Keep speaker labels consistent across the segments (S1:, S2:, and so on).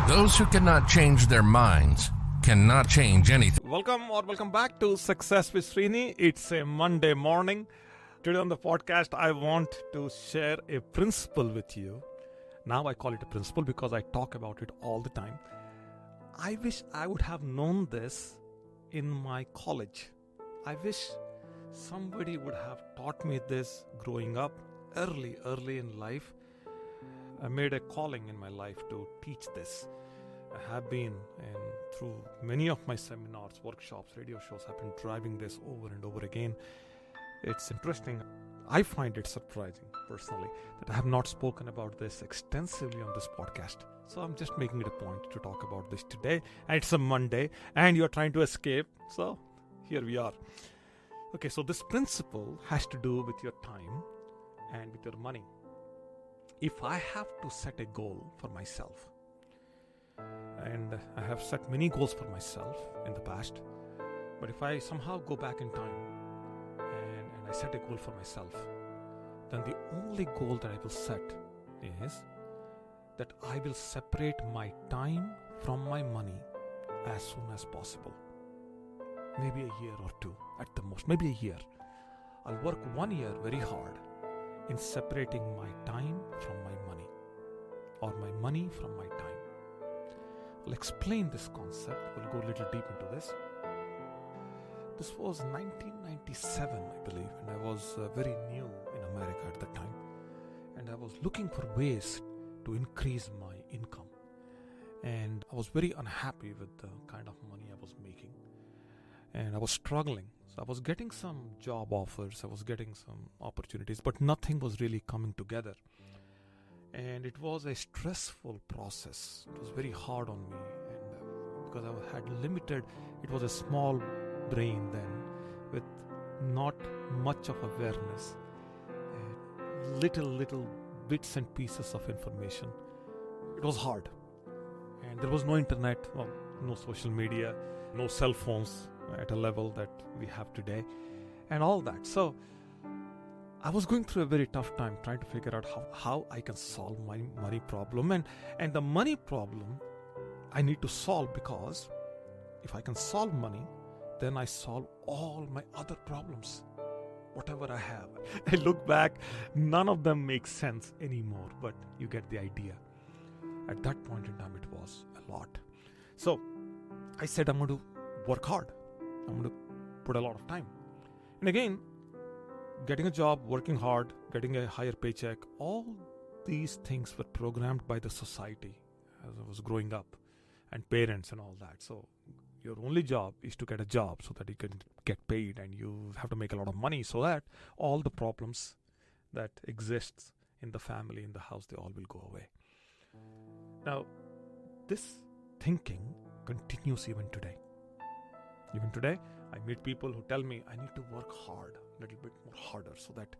S1: Those who cannot change their minds cannot change anything.
S2: Welcome back to Success with Srini. It's a Monday morning. Today on the podcast, I want to share a principle with you. Now I call it a principle because I talk about it all the time. I wish I would have known this in my college. I wish somebody would have taught me this growing up early in life. I made a calling in my life to teach this. I have been, and through many of my seminars, workshops, radio shows, I've been driving this over and over again. It's interesting. I find it surprising, personally, that I have not spoken about this extensively on this podcast. So I'm just making it a point to talk about this today. And it's a Monday, and you're trying to escape. So here we are. Okay, so this principle has to do with your time and with your money. If I have to set a goal for myself, and I have set many goals for myself in the past, but if I somehow go back in time and I set a goal for myself, then the only goal that I will set is that I will separate my time from my money as soon as possible. Maybe a year or two at the most, maybe a year. I'll work 1 year very hard in separating my time from my money, or my money from my time. I'll explain this concept. We'll go a little deep into this. This was 1997, I believe, and I was very new in America at the time. And I was looking for ways to increase my income. And I was very unhappy with the kind of money I was making. And I was struggling. So I was getting some job offers, I was getting some opportunities, but nothing was really coming together. And it was a stressful process. It was very hard on me, and because I had limited, it was a small brain then, with not much of awareness, little bits and pieces of information. It was hard, and there was no internet, no social media, no cell phones at a level that we have today, and all that. So I was going through a very tough time trying to figure out how I can solve my money problem. And the money problem I need to solve, because if I can solve money, then I solve all my other problems, whatever I have. I look back, none of them make sense anymore, but you get the idea. At that point in time, it was a lot. So I said, I'm going to work hard. I'm going to put a lot of time. And again, getting a job, working hard, getting a higher paycheck, all these things were programmed by the society as I was growing up, and parents and all that. So your only job is to get a job so that you can get paid, and you have to make a lot of money so that all the problems that exists in the family, in the house, they all will go away. Now, this thinking continues even today. Even today, I meet people who tell me I need to work hard, a little bit more harder, so that,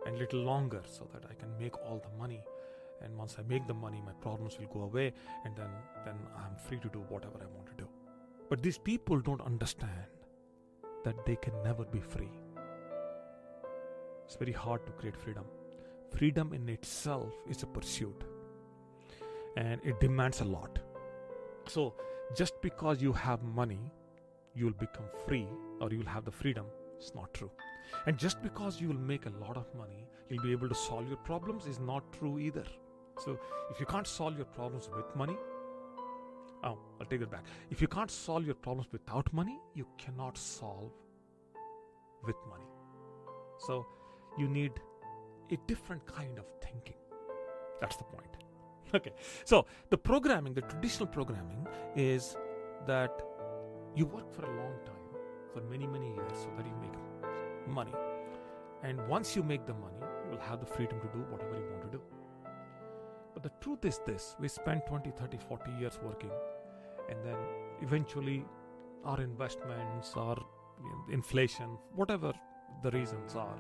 S2: and a little longer, so that I can make all the money. And once I make the money, my problems will go away, and then I'm free to do whatever I want to do. But these people don't understand that they can never be free. It's very hard to create freedom. Freedom in itself is a pursuit, and it demands a lot. So just because you have money, you'll become free, or you'll have the freedom. It's not true. And just because you will make a lot of money, you'll be able to solve your problems is not true either. So if you can't solve your problems with money, I'll take it back. If you can't solve your problems without money, you cannot solve with money. So you need a different kind of thinking. That's the point. Okay. So the traditional programming is that you work for a long time, for many years, so that you make money. And once you make the money, you will have the freedom to do whatever you want to do. But the truth is this: we spend 20, 30, 40 years working, and then eventually our investments, our inflation, whatever the reasons are,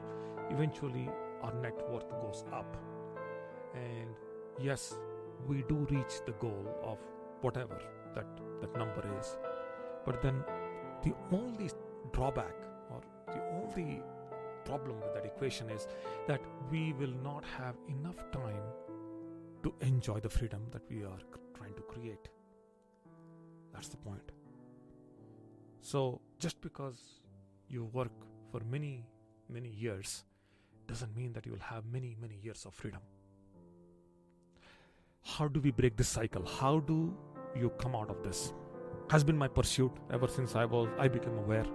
S2: eventually our net worth goes up. And yes, we do reach the goal of whatever that number is. But then the only drawback, or the only problem with that equation, is that we will not have enough time to enjoy the freedom that we are trying to create. That's the point. So just because you work for many, many years doesn't mean that you will have many, many years of freedom. How do we break this cycle? How do you come out of this? Has been my pursuit ever since I became aware,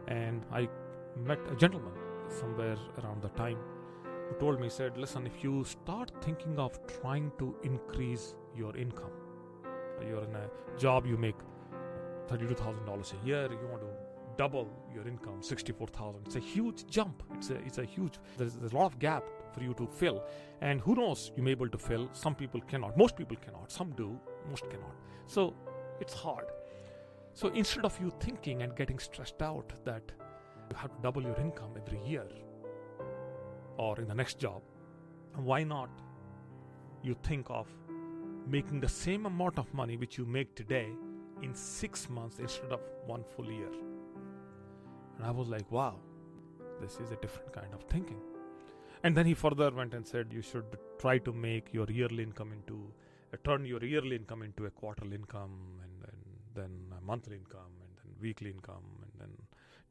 S2: and I met a gentleman somewhere around the time who told me, said, listen, if you start thinking of trying to increase your income, you're in a job, you make $32,000 a year, you want to double your income, $64,000. It's a huge jump. It's a huge, there's a lot of gap for you to fill. And who knows, you may be able to fill. Some people cannot. Most people cannot. Some do. Most cannot. So it's hard. So instead of you thinking and getting stressed out that you have to double your income every year or in the next job, why not you think of making the same amount of money which you make today in 6 months instead of 1 full year? And I was like, wow, this is a different kind of thinking. And then he further went and said, you should try to make your yearly income turn your yearly income into a quarterly income, and then a monthly income, and then weekly income, and then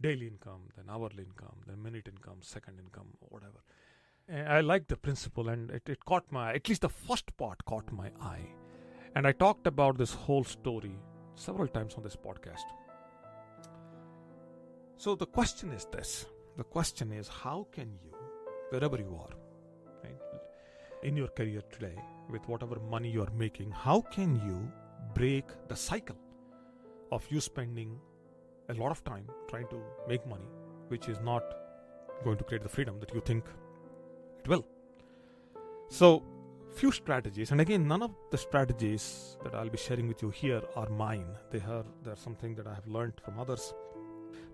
S2: daily income, then hourly income, then minute income, second income, whatever. And I liked the principle, and it caught at least the first part caught my eye. And I talked about this whole story several times on this podcast. So the question is this. The question is, how can you, wherever you are, right, in your career today, with whatever money you are making, how can you break the cycle of you spending a lot of time trying to make money, which is not going to create the freedom that you think it will? So, few strategies, and again, none of the strategies that I'll be sharing with you here are mine. They're something that I have learned from others.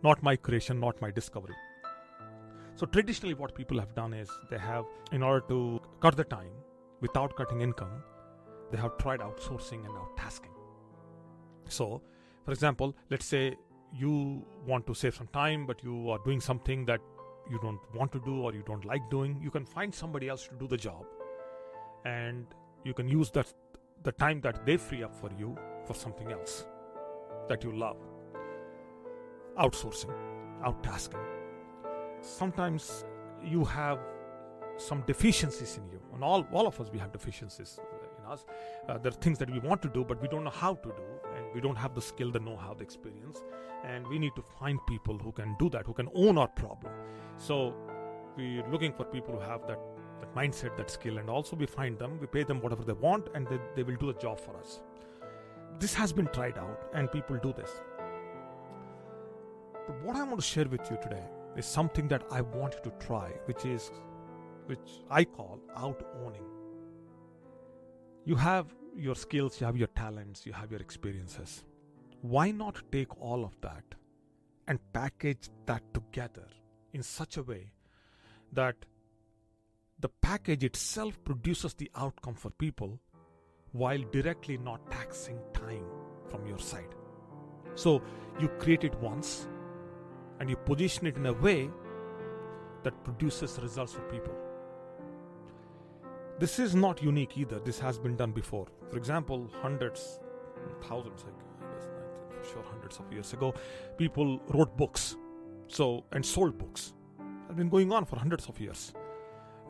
S2: Not my creation, not my discovery. So traditionally what people have done is they have, in order to cut the time without cutting income, they have tried outsourcing and out-tasking. So, for example, let's say you want to save some time, but you are doing something that you don't want to do or you don't like doing. You can find somebody else to do the job, and you can use the time that they free up for you for something else that you love. Outsourcing, out-tasking. Sometimes you have some deficiencies in you, and all of us, we have deficiencies in us. There are things that we want to do, but we don't know how to do, and we don't have the skill, the know-how, the experience, and we need to find people who can do that, who can own our problem. So we're looking for people who have that mindset, that skill, and also we find them, we pay them whatever they want, and they will do the job for us. This has been tried out, and people do this. But what I want to share with you today is something that I want you to try, which I call out-owning. You have your skills, you have your talents, you have your experiences. Why not take all of that and package that together in such a way that the package itself produces the outcome for people while directly not taxing time from your side? So you create it once and you position it in a way that produces results for people. This is not unique either. This has been done before. For example, hundreds of years ago, people wrote books, and sold books. It's been going on for hundreds of years.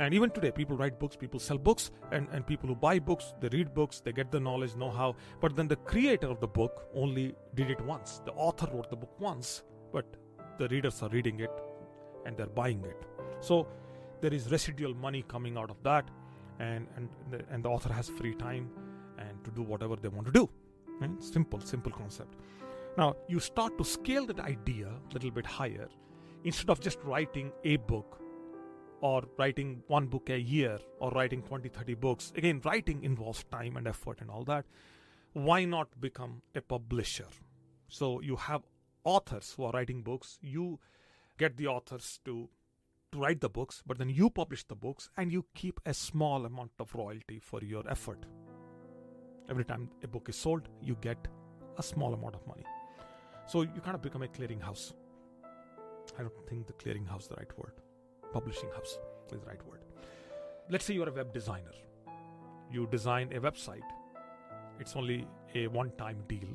S2: And even today, people write books, people sell books, and people who buy books, they read books, they get the knowledge, know-how. But then the creator of the book only did it once. The author wrote the book once, but the readers are reading it and they're buying it. So there is residual money coming out of that, and the author has free time and to do whatever they want to do. Right? Simple concept. Now you start to scale that idea a little bit higher. Instead of just writing a book or writing one book a year or writing 20-30 books, again, writing involves time and effort and all that. Why not become a publisher? So you have authors who are writing books. You get the authors to write the books, but then you publish the books and you keep a small amount of royalty for your effort. Every time a book is sold, you get a small amount of money. So you kind of become a clearinghouse. I don't think the clearinghouse is the right word. Publishing house is the right word. Let's say you're a web designer. You design a website. It's only a one-time deal.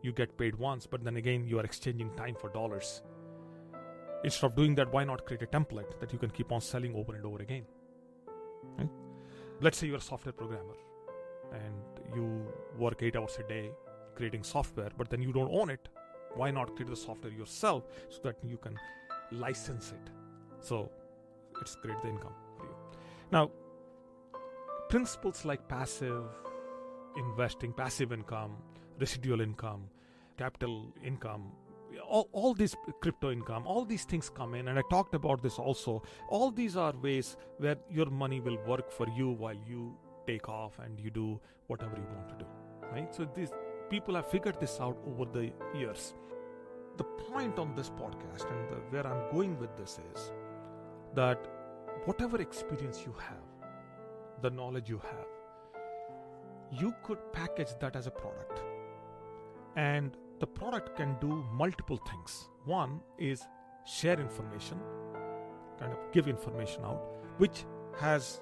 S2: you get paid once, but then again, you are exchanging time for dollars. Instead of doing that, why not create a template that you can keep on selling over and over again? Right? Let's say you're a software programmer and you work 8 hours a day creating software, but then you don't own it. Why not create the software yourself so that you can license it? So it's create the income for you. Now, principles like passive investing, passive income, residual income, capital income, all these crypto income, all these things come in, and I talked about this also. All these are ways where your money will work for you while you take off and you do whatever you want to do, right? So these people have figured this out over the years. The point on this podcast and where I'm going with this is that whatever experience you have, the knowledge you have, you could package that as a product. And the product can do multiple things. One is share information, kind of give information out, which has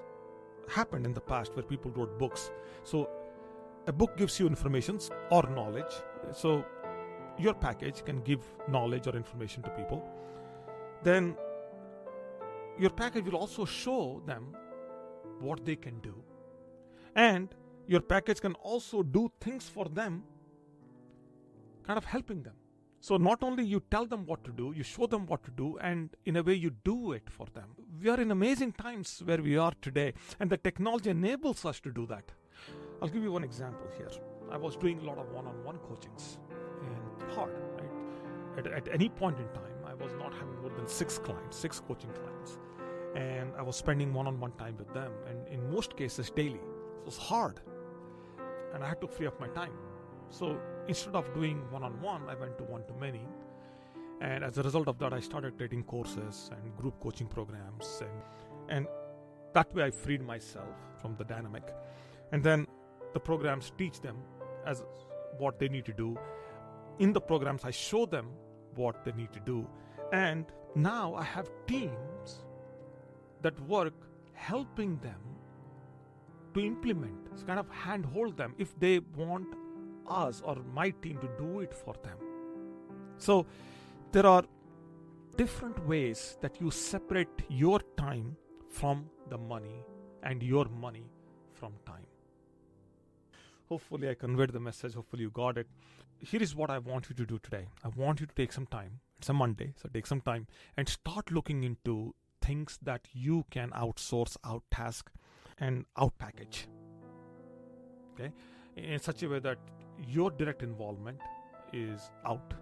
S2: happened in the past where people wrote books. So a book gives you information or knowledge. So your package can give knowledge or information to people. Then your package will also show them what they can do. And your package can also do things for them, kind of helping them. So not only you tell them what to do, you show them what to do, and in a way you do it for them. We are in amazing times where we are today, and the technology enables us to do that. I'll give you one example here. I was doing a lot of one-on-one coachings, and hard, right? At any point in time, I was not having more than 6 coaching clients, and I was spending one-on-one time with them, and in most cases daily. It was hard, and I had to free up my time. So instead of doing one-on-one, I went to one-to-many. And as a result of that, I started creating courses and group coaching programs. And that way I freed myself from the dynamic. And then the programs teach them as what they need to do. In the programs, I show them what they need to do. And now I have teams that work helping them to implement, so kind of handhold them if they want us or my team to do it for them. So there are different ways that you separate your time from the money and your money from time. Hopefully I conveyed the message. Hopefully you got it. Here is what I want you to do today. I want you to take some time. It's a Monday, so take some time and start looking into things that you can outsource, out-task, and out-package. Okay? In such a way that your direct involvement is out.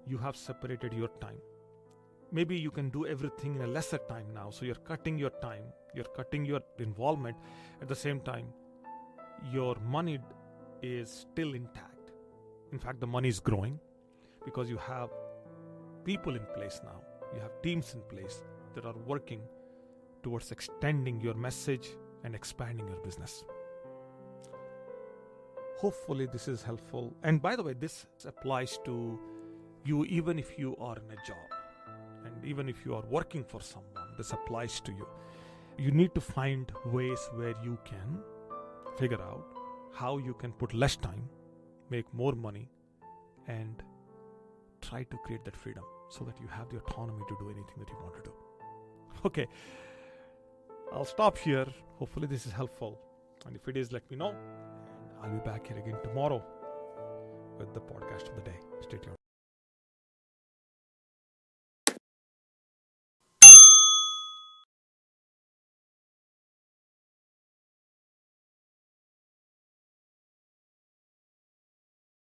S2: You have separated your time. Maybe you can do everything in a lesser time now. So you're cutting your time, you're cutting your involvement. At the same time, your money is still intact. In fact, the money is growing because you have people in place now. You have teams in place that are working towards extending your message and expanding your business. Hopefully this is helpful. And by the way, this applies to you even if you are in a job. And even if you are working for someone, this applies to you. You need to find ways where you can figure out how you can put less time, make more money, and try to create that freedom so that you have the autonomy to do anything that you want to do. Okay, I'll stop here. Hopefully this is helpful. And if it is, let me know. I'll be back here again tomorrow with the podcast of the day. Stay tuned.